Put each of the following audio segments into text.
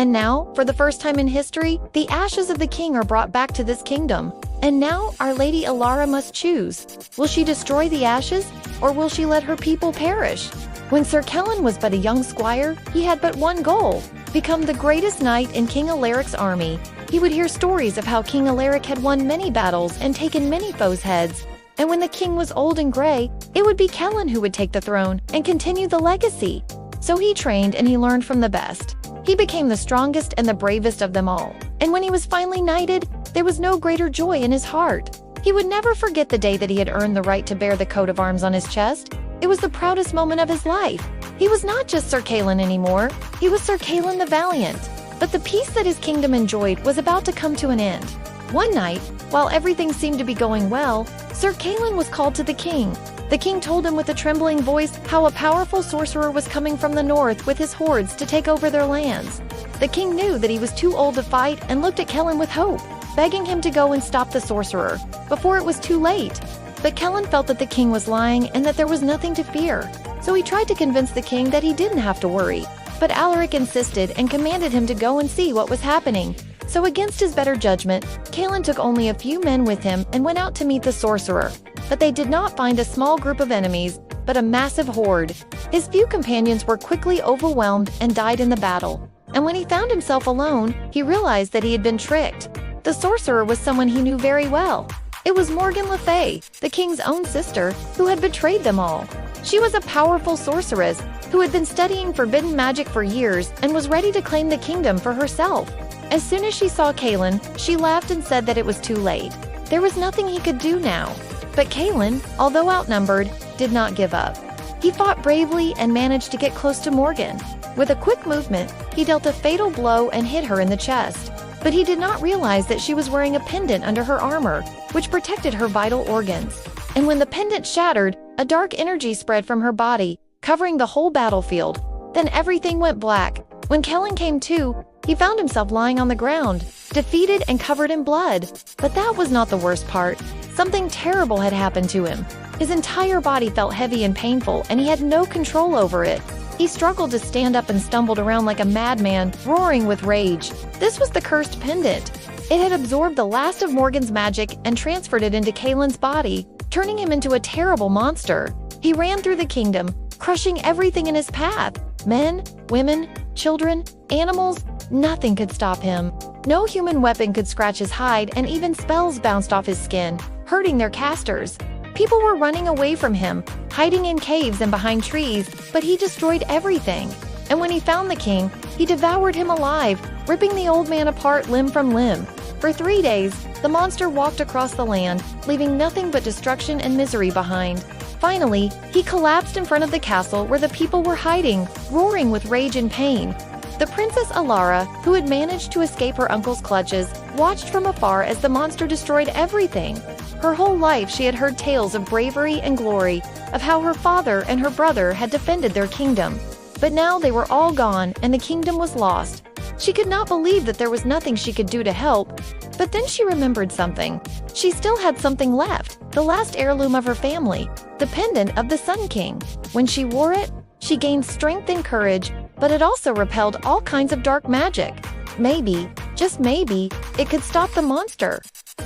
And now, for the first time in history, the ashes of the king are brought back to this kingdom. And now, our Lady Elara must choose. Will she destroy the ashes, or will she let her people perish? When Sir Kellen was but a young squire, he had but one goal: become the greatest knight in King Alaric's army. He would hear stories of how King Alaric had won many battles and taken many foes' heads. And when the king was old and gray, it would be Kellen who would take the throne and continue the legacy. So he trained and he learned from the best. He became the strongest and the bravest of them all. And when he was finally knighted, there was no greater joy in his heart. He would never forget the day that he had earned the right to bear the coat of arms on his chest. It was the proudest moment of his life. He was not just Sir Kellen anymore, he was Sir Kellen the Valiant. But the peace that his kingdom enjoyed was about to come to an end. One night, while everything seemed to be going well, Sir Kellen was called to the king. The king told him with a trembling voice how a powerful sorcerer was coming from the north with his hordes to take over their lands. The king knew that he was too old to fight and looked at Kellen with hope, begging him to go and stop the sorcerer before it was too late. But Kellen felt that the king was lying and that there was nothing to fear. So he tried to convince the king that he didn't have to worry. But Alaric insisted and commanded him to go and see what was happening. So against his better judgment, Kellen took only a few men with him and went out to meet the sorcerer. But they did not find a small group of enemies, but a massive horde. His few companions were quickly overwhelmed and died in the battle. And when he found himself alone, he realized that he had been tricked. The sorcerer was someone he knew very well. It was Morgan Le Fay, the king's own sister, who had betrayed them all. She was a powerful sorceress who had been studying forbidden magic for years and was ready to claim the kingdom for herself. As soon as she saw Kellen, she laughed and said that it was too late. There was nothing he could do now. But Kellen, although outnumbered, did not give up. He fought bravely and managed to get close to Morgan. With a quick movement, he dealt a fatal blow and hit her in the chest. But he did not realize that she was wearing a pendant under her armor, which protected her vital organs. And when the pendant shattered, a dark energy spread from her body, covering the whole battlefield. Then everything went black. When Kellen came to, he found himself lying on the ground, defeated and covered in blood. But that was not the worst part. Something terrible had happened to him. His entire body felt heavy and painful, and he had no control over it. He struggled to stand up and stumbled around like a madman, roaring with rage. This was the cursed pendant. It had absorbed the last of Morgan's magic and transferred it into Kellen's body, turning him into a terrible monster. He ran through the kingdom, crushing everything in his path. Men, women, children, animals, nothing could stop him. No human weapon could scratch his hide, and even spells bounced off his skin, hurting their casters. People were running away from him, hiding in caves and behind trees, but he destroyed everything. And when he found the king, he devoured him alive, ripping the old man apart limb from limb. For 3 days, the monster walked across the land, leaving nothing but destruction and misery behind. Finally, he collapsed in front of the castle where the people were hiding, roaring with rage and pain. The Princess Elara, who had managed to escape her uncle's clutches, watched from afar as the monster destroyed everything. Her whole life she had heard tales of bravery and glory, of how her father and her brother had defended their kingdom. But now they were all gone and the kingdom was lost. She could not believe that there was nothing she could do to help. But then she remembered something. She still had something left, the last heirloom of her family, the pendant of the Sun King. When she wore it, she gained strength and courage, but it also repelled all kinds of dark magic. Maybe, just maybe, it could stop the monster.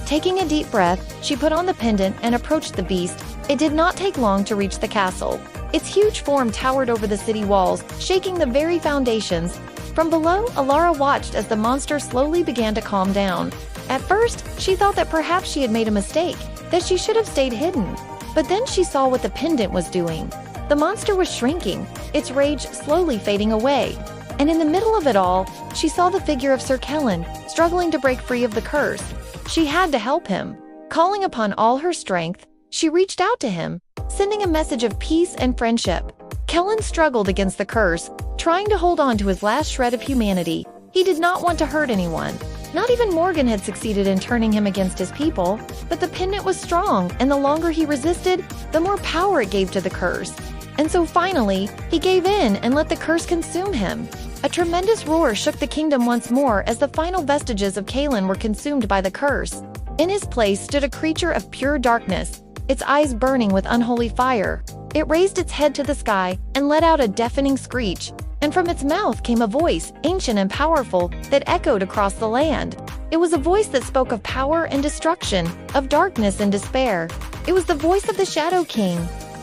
Taking a deep breath, she put on the pendant and approached the beast. It did not take long to reach the castle. Its huge form towered over the city walls, shaking the very foundations. From below, Elara watched as the monster slowly began to calm down. At first, she thought that perhaps she had made a mistake, that she should have stayed hidden. But then she saw what the pendant was doing. The monster was shrinking, its rage slowly fading away. And in the middle of it all, she saw the figure of Sir Kellen, struggling to break free of the curse. She had to help him. Calling upon all her strength, she reached out to him, sending a message of peace and friendship. Kellen struggled against the curse, trying to hold on to his last shred of humanity. He did not want to hurt anyone. Not even Morgan had succeeded in turning him against his people, but the pendant was strong, and the longer he resisted, the more power it gave to the curse. And so finally, he gave in and let the curse consume him. A tremendous roar shook the kingdom once more as the final vestiges of Kellen were consumed by the curse. In his place stood a creature of pure darkness, its eyes burning with unholy fire. It raised its head to the sky and let out a deafening screech. and from its mouth came a voice, ancient and powerful, that echoed across the land. It was a voice that spoke of power and destruction, of darkness and despair. It was the voice of the Shadow King.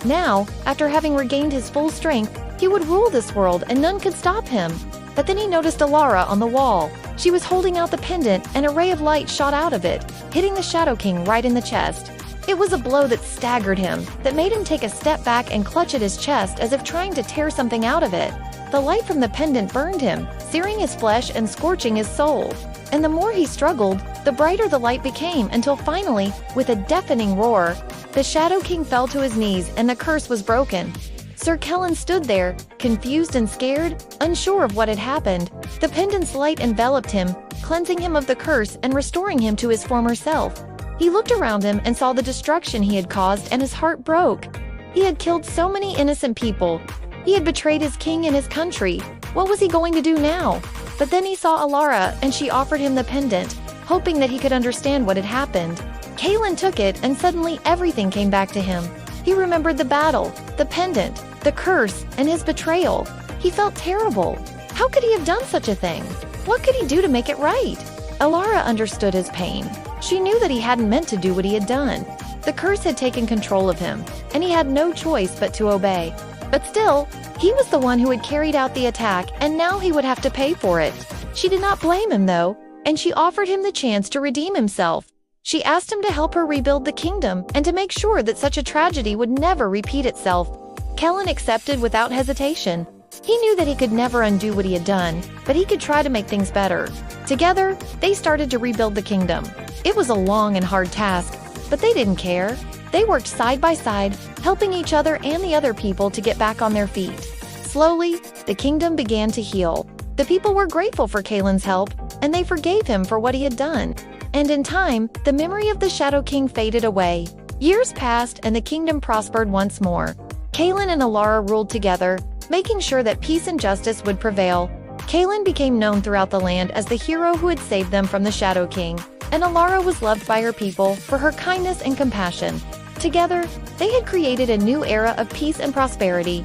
Now, after having regained his full strength, he would rule this world and none could stop him. But then he noticed Elara on the wall. She was holding out the pendant, and a ray of light shot out of it, hitting the Shadow King right in the chest. It was a blow that staggered him, that made him take a step back and clutch at his chest as if trying to tear something out of it. The light from the pendant burned him, searing his flesh and scorching his soul. And the more he struggled, the brighter the light became until finally, with a deafening roar, the Shadow King fell to his knees and the curse was broken. Sir Kellen stood there, confused and scared, unsure of what had happened. The pendant's light enveloped him, cleansing him of the curse and restoring him to his former self. He looked around him and saw the destruction he had caused, and his heart broke. He had killed so many innocent people. He had betrayed his king and his country. What was he going to do now? But then he saw Elara, and she offered him the pendant, hoping that he could understand what had happened. Kalen took it, and suddenly everything came back to him. He remembered the battle, the pendant, the curse, and his betrayal. He felt terrible. How could he have done such a thing? What could he do to make it right? Elara understood his pain. She knew that he hadn't meant to do what he had done. The curse had taken control of him, and he had no choice but to obey. But still, he was the one who had carried out the attack, and now he would have to pay for it. She did not blame him, though, and she offered him the chance to redeem himself. She asked him to help her rebuild the kingdom and to make sure that such a tragedy would never repeat itself. Kellen accepted without hesitation. He knew that he could never undo what he had done, but he could try to make things better. Together, they started to rebuild the kingdom. It was a long and hard task, but they didn't care. They worked side by side, helping each other and the other people to get back on their feet. Slowly, the kingdom began to heal. The people were grateful for Kalen's help, and they forgave him for what he had done. And in time, the memory of the Shadow King faded away. Years passed, and the kingdom prospered once more. Kalen and Elara ruled together, making sure that peace and justice would prevail. Kalen became known throughout the land as the hero who had saved them from the Shadow King, and Elara was loved by her people for her kindness and compassion. Together, they had created a new era of peace and prosperity.